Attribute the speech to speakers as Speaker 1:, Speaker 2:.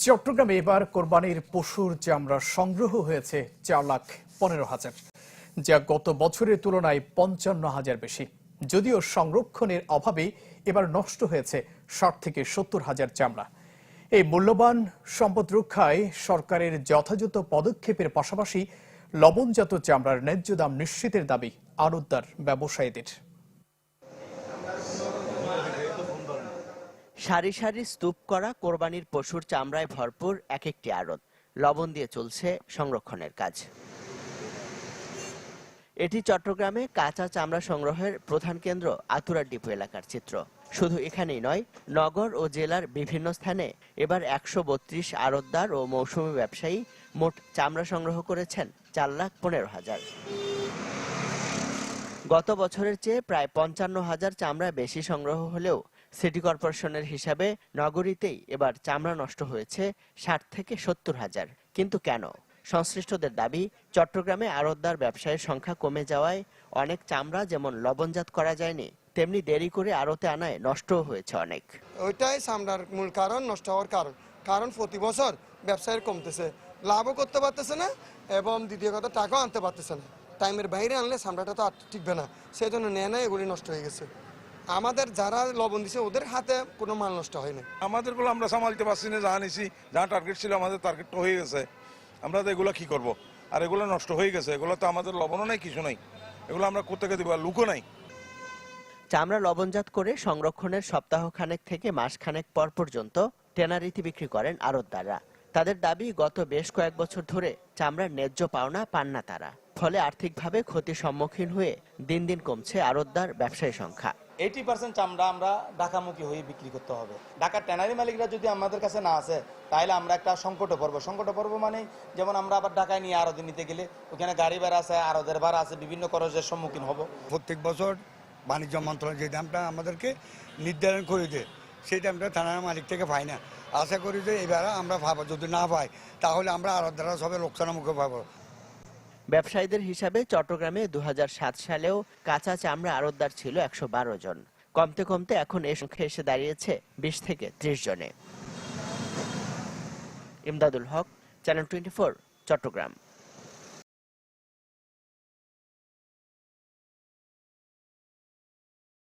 Speaker 1: চট্টগ্রামে এবার কোরবানির পশুর চামড়া সংগ্রহ হয়েছে 4,15,000, যা গত বছরের তুলনায় 55,000 বেশি। যদিও সংরক্ষণের অভাবে এবার নষ্ট হয়েছে 60 থেকে 70,000 চামড়া। এই মূল্যবান সম্পদ রক্ষায় সরকারের যথাযথ পদক্ষেপের পাশাপাশি লবণজাত চামড়ার ন্যায্য দাম নিশ্চিতের দাবি আড়তদার ব্যবসায়ীদের।
Speaker 2: সারি সারি স্তূপ করা কোরবানির পশুর চামড়ায় ভরপুর এক একটি আড়ত, লবণ দিয়ে চলছে সংরক্ষণের কাজ। এটি চট্টগ্রামে কাঁচা চামড়া সংগ্রহের প্রধান কেন্দ্র আতুরা ডিপো এলাকার চিত্র। শুধু এখানেই নয়, নগর ও জেলার বিভিন্ন স্থানে এবার 132 আড়তদার ও মৌসুমী ব্যবসায়ী মোট চামড়া সংগ্রহ করেছেন 4,15,000। গত বছরের চেয়ে প্রায় 55,000 চামড়া বেশি সংগ্রহ হলেও সিটি কর্পোরেশনের হিসাবে নগরীতেই এবার চামড়া নষ্ট হয়েছে 60 থেকে 70,000। কিন্তু কেন? সংশ্লিষ্টদের দাবি, চট্টগ্রামে আড়তদার ব্যবসায়ীর সংখ্যা কমে যাওয়ায় অনেক চামড়া যেমন লবণজাত করা যায়নি, তেমনি দেরি করে আড়তে আনায় নষ্টও হয়েছে অনেক।
Speaker 3: ওইটাই চামড়ার মূল কারণ, নষ্ট হওয়ার কারণ প্রতি বছর ব্যবসায়ীর কমতেছে, লাভও করতে পারতেছে না এবং দ্বিতীয় কথা টাকাও আনতে পারতেছে না। টাইমের বাইরে আনলে চামড়াটা তো আর টিকবে না, সেই জন্য নেয় না, এগুলি নষ্ট হয়ে গেছে। আমাদের যারা লবণ দিছে ওদের হাতে কোনো মাল নষ্ট হয়নি।
Speaker 4: আমাদেরগুলো আমরা সামালতে পারছি না, যা নিছি, যা টার্গেট ছিল আমাদের টার্গেটটা হয়ে গেছে। আমরা তো এগুলো কি করব? আর এগুলো নষ্ট হয়ে গেছে, এগুলো তো আমাদের লবণও নাই, কিছু নাই, এগুলো আমরা কোথেকে দিব? লুকও নাই।
Speaker 2: চামড়া লবণজাত করে সংরক্ষণের সপ্তাহখানেক থেকে মাসখানেক পর পর্যন্ত টেনারিতে বিক্রি করেন আড়তদাররা। তাদের দাবি, গত বেশ কয়েক বছর ধরে চামড়ার ন্যায্য পাওনা পান না তারা। ফলে আর্থিকভাবে ক্ষতির সম্মুখীন হয়ে দিন দিন কমছে আড়তদার ব্যবসায়ী সংখ্যা।
Speaker 5: 80% চামড়া আমরা ঢাকামুখী হয়ে বিক্রি করতে হবে। ঢাকার ট্যানারি মালিকরা যদি আমাদের কাছে না আসে, তাহলে আমরা একটা সংকটে পড়বো। মানে যেমন আমরা আবার ঢাকায় নিয়ে আড়তে নিতে গেলে ওখানে গাড়ি ভাড়া আছে, আড়তের ভাড়া আছে, বিভিন্ন খরচের সম্মুখীন হব।
Speaker 6: প্রত্যেক বছর বাণিজ্য মন্ত্রণালয় যে দামটা আমাদেরকে নির্ধারণ করে দেয়, সেই দামটা থানার মালিক থেকে পাই না। আশা করি যে এবার আমরা পাবো, যদি না পাই তাহলে আমরা আড়তদাররা সবাই লোকসানের মুখে পাবো।
Speaker 2: ব্যবসায়ীদের হিসাবে চট্টগ্রামে 2007 সালেও কাঁচা চামড়া আড়তদার ছিল 112 জন। কমতে কমতে এখন এ সংখ্যা এসে দাঁড়িয়েছে 20 থেকে 30 জনে। ইমদাদুল হক, চ্যানেল 24, চট্টগ্রাম।